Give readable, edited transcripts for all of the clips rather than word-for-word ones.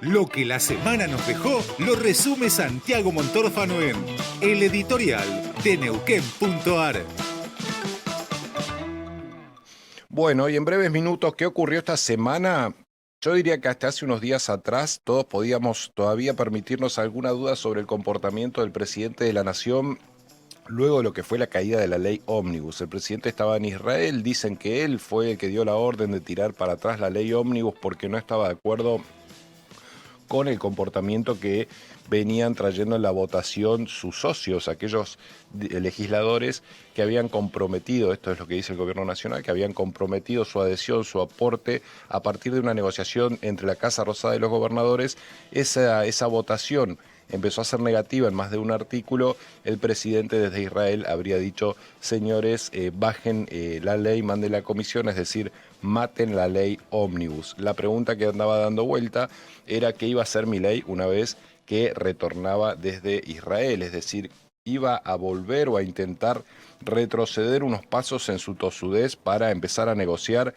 Lo que la semana nos dejó lo resume Santiago Montórfano en El Editorial de Neuquén.ar. Bueno, y en breves minutos, ¿qué ocurrió esta semana? Yo diría que hasta hace unos días atrás todos podíamos todavía permitirnos alguna duda sobre el comportamiento del presidente de la Nación luego de lo que fue la caída de la ley Ómnibus. El presidente estaba en Israel, dicen que él fue el que dio la orden de tirar para atrás la ley Ómnibus porque no estaba de acuerdo con el comportamiento que venían trayendo en la votación sus socios, aquellos legisladores que habían comprometido, esto es lo que dice el gobierno nacional, que habían comprometido su adhesión, su aporte a partir de una negociación entre la Casa Rosada y los gobernadores. Esa votación empezó a ser negativa en más de un artículo. El presidente desde Israel habría dicho: señores, bajen la ley, manden la comisión, es decir, maten la ley Ómnibus. La pregunta que andaba dando vuelta era qué iba a hacer Milei una vez que retornaba desde Israel, es decir, iba a volver o a intentar retroceder unos pasos en su tosudez para empezar a negociar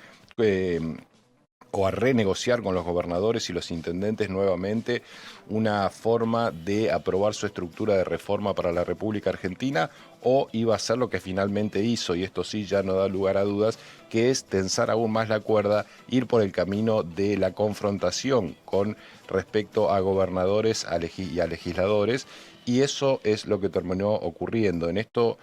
o a renegociar con los gobernadores y los intendentes nuevamente una forma de aprobar su estructura de reforma para la República Argentina, o iba a hacer lo que finalmente hizo, y esto sí ya no da lugar a dudas, que es tensar aún más la cuerda, ir por el camino de la confrontación con respecto a gobernadores y a legisladores, y eso es lo que terminó ocurriendo. En esto,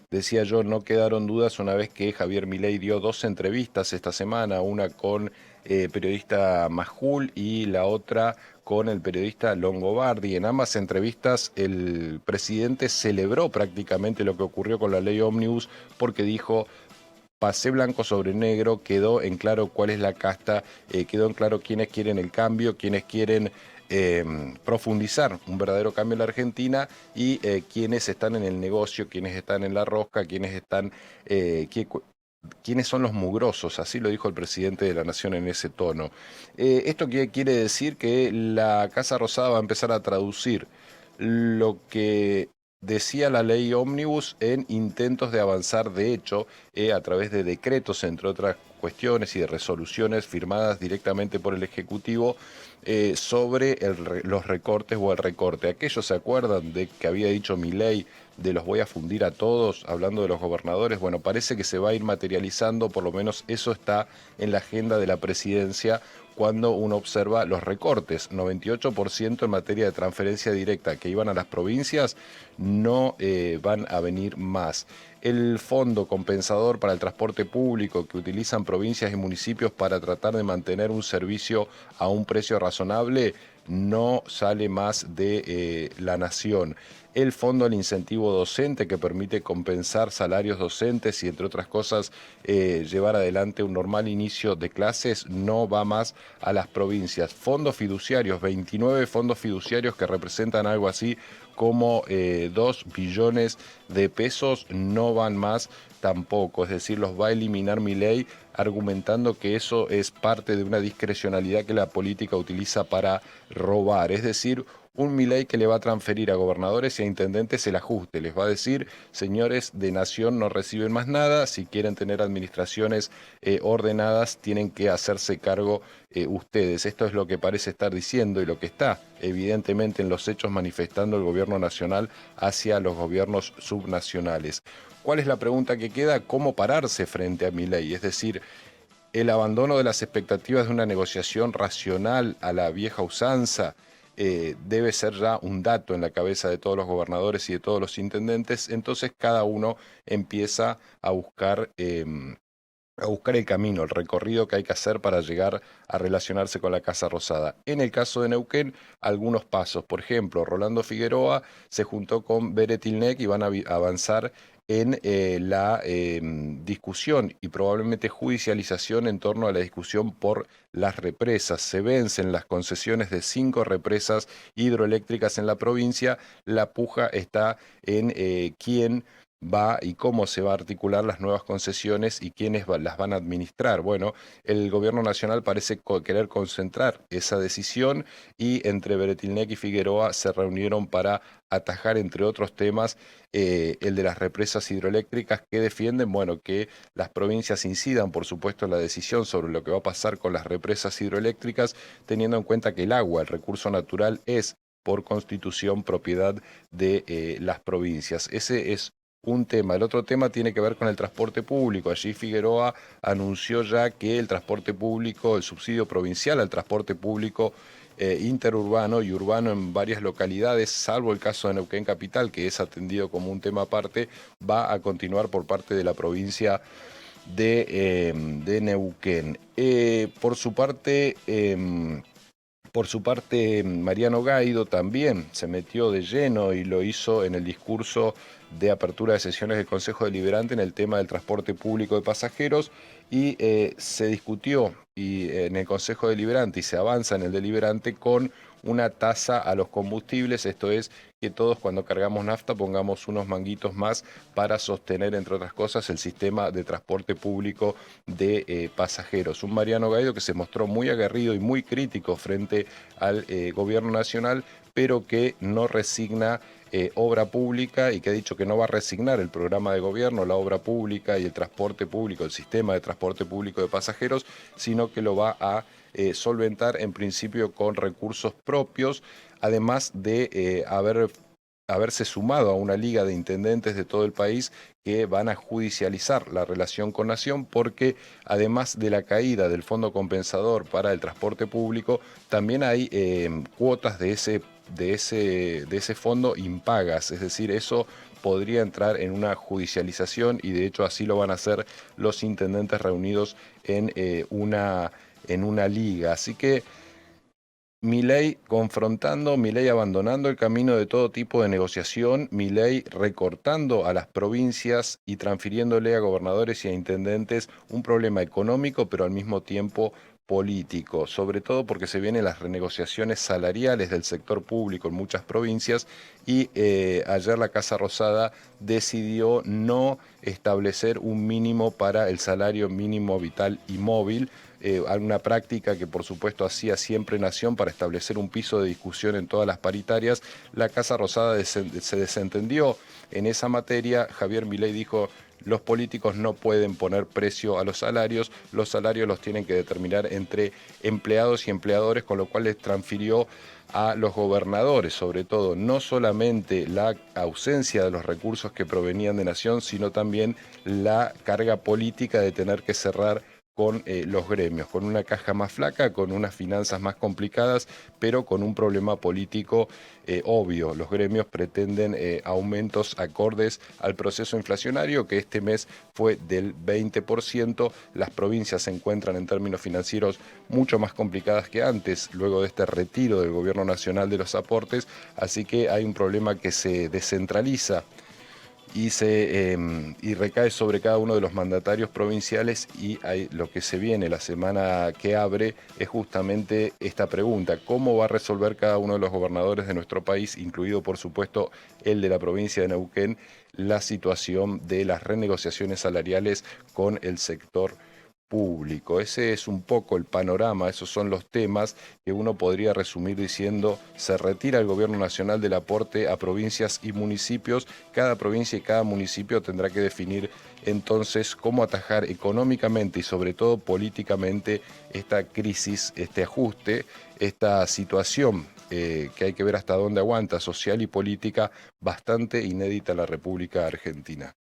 decía yo, no quedaron dudas una vez que Javier Milei dio dos entrevistas esta semana, una con periodista Majul y la otra con el periodista Longobardi. En ambas entrevistas el presidente celebró prácticamente lo que ocurrió con la ley Ómnibus porque dijo: pasé blanco sobre negro, quedó en claro cuál es la casta, quedó en claro quiénes quieren el cambio, quiénes quieren profundizar un verdadero cambio en la Argentina y quiénes están en el negocio, quiénes están en la rosca, quiénes son los mugrosos, así lo dijo el presidente de la Nación en ese tono. ¿Esto qué quiere decir? Que la Casa Rosada va a empezar a traducir lo que decía la ley Ómnibus en intentos de avanzar, de hecho, a través de decretos, entre otras cuestiones, y de resoluciones firmadas directamente por el Ejecutivo sobre los recortes o el recorte. Aquellos se acuerdan de que había dicho Milei de los voy a fundir a todos, hablando de los gobernadores. Bueno, parece que se va a ir materializando, por lo menos eso está en la agenda de la presidencia cuando uno observa los recortes. 98% en materia de transferencia directa que iban a las provincias no van a venir más. El fondo compensador para el transporte público que utilizan provincias y municipios para tratar de mantener un servicio a un precio razonable no sale más de la Nación. El fondo del incentivo docente que permite compensar salarios docentes y, entre otras cosas, llevar adelante un normal inicio de clases no va más a las provincias. Fondos fiduciarios, 29 fondos fiduciarios que representan algo así como 2 billones de pesos, no van más tampoco, es decir, los va a eliminar Milei, argumentando que eso es parte de una discrecionalidad que la política utiliza para robar, es decir, un Milei que le va a transferir a gobernadores y a intendentes el ajuste, les va a decir: señores de Nación, no reciben más nada, si quieren tener administraciones ordenadas tienen que hacerse cargo ustedes. Esto es lo que parece estar diciendo y lo que está evidentemente en los hechos manifestando el gobierno nacional hacia los gobiernos subnacionales. ¿Cuál es la pregunta que queda? ¿Cómo pararse frente a Milei? Es decir, el abandono de las expectativas de una negociación racional a la vieja usanza debe ser ya un dato en la cabeza de todos los gobernadores y de todos los intendentes. Entonces cada uno empieza a buscar el camino, el recorrido que hay que hacer para llegar a relacionarse con la Casa Rosada. En el caso de Neuquén, algunos pasos. Por ejemplo, Rolando Figueroa se juntó con Beretilnec y van a avanzar en la discusión y probablemente judicialización en torno a la discusión por las represas. Se vencen las concesiones de 5 represas hidroeléctricas en la provincia. La puja está en quién va y cómo se va a articular las nuevas concesiones y quiénes las van a administrar. Bueno, el gobierno nacional parece querer concentrar esa decisión y entre Beretilnec y Figueroa se reunieron para atajar, entre otros temas, el de las represas hidroeléctricas que defienden, bueno, que las provincias incidan, por supuesto, en la decisión sobre lo que va a pasar con las represas hidroeléctricas, teniendo en cuenta que el agua, el recurso natural, es por constitución propiedad de las provincias. Ese es un tema. El otro tema tiene que ver con el transporte público. Allí Figueroa anunció ya que el transporte público, el subsidio provincial al transporte público interurbano y urbano en varias localidades, salvo el caso de Neuquén Capital, que es atendido como un tema aparte, va a continuar por parte de la provincia de Neuquén. Por su parte, Mariano Gaido también se metió de lleno y lo hizo en el discurso de apertura de sesiones del Consejo Deliberante en el tema del transporte público de pasajeros y se discutió en el Consejo Deliberante y se avanza en el deliberante con una tasa a los combustibles, esto es que todos cuando cargamos nafta pongamos unos manguitos más para sostener, entre otras cosas, el sistema de transporte público de pasajeros. Un Mariano Gaido que se mostró muy aguerrido y muy crítico frente al gobierno nacional, pero que no resigna obra pública y que ha dicho que no va a resignar el programa de gobierno, la obra pública y el transporte público, el sistema de transporte público de pasajeros, sino que lo va a solventar en principio con recursos propios, además de haberse sumado a una liga de intendentes de todo el país que van a judicializar la relación con Nación, porque además de la caída del fondo compensador para el transporte público, también hay cuotas de ese fondo impagas, es decir, eso podría entrar en una judicialización y de hecho así lo van a hacer los intendentes reunidos en una liga. Así que Milei confrontando, Milei abandonando el camino de todo tipo de negociación, Milei recortando a las provincias y transfiriéndole a gobernadores y a intendentes un problema económico, pero al mismo tiempo político, sobre todo porque se vienen las renegociaciones salariales del sector público en muchas provincias y ayer la Casa Rosada decidió no establecer un mínimo para el salario mínimo vital y móvil, una práctica que por supuesto hacía siempre Nación para establecer un piso de discusión en todas las paritarias. La Casa Rosada se desentendió en esa materia. Javier Milei dijo: los políticos no pueden poner precio a los salarios los tienen que determinar entre empleados y empleadores, con lo cual les transfirió a los gobernadores, sobre todo, no solamente la ausencia de los recursos que provenían de Nación, sino también la carga política de tener que cerrar con los gremios, con una caja más flaca, con unas finanzas más complicadas, pero con un problema político obvio. Los gremios pretenden aumentos acordes al proceso inflacionario, que este mes fue del 20%. Las provincias se encuentran en términos financieros mucho más complicadas que antes, luego de este retiro del gobierno nacional de los aportes, así que hay un problema que se descentraliza y recae sobre cada uno de los mandatarios provinciales y lo que se viene la semana que abre es justamente esta pregunta: ¿cómo va a resolver cada uno de los gobernadores de nuestro país, incluido por supuesto el de la provincia de Neuquén, la situación de las renegociaciones salariales con el sector público? Ese es un poco el panorama, esos son los temas que uno podría resumir diciendo: se retira el gobierno nacional del aporte a provincias y municipios, cada provincia y cada municipio tendrá que definir entonces cómo atajar económicamente y sobre todo políticamente esta crisis, este ajuste, esta situación que hay que ver hasta dónde aguanta, social y política, bastante inédita en la República Argentina.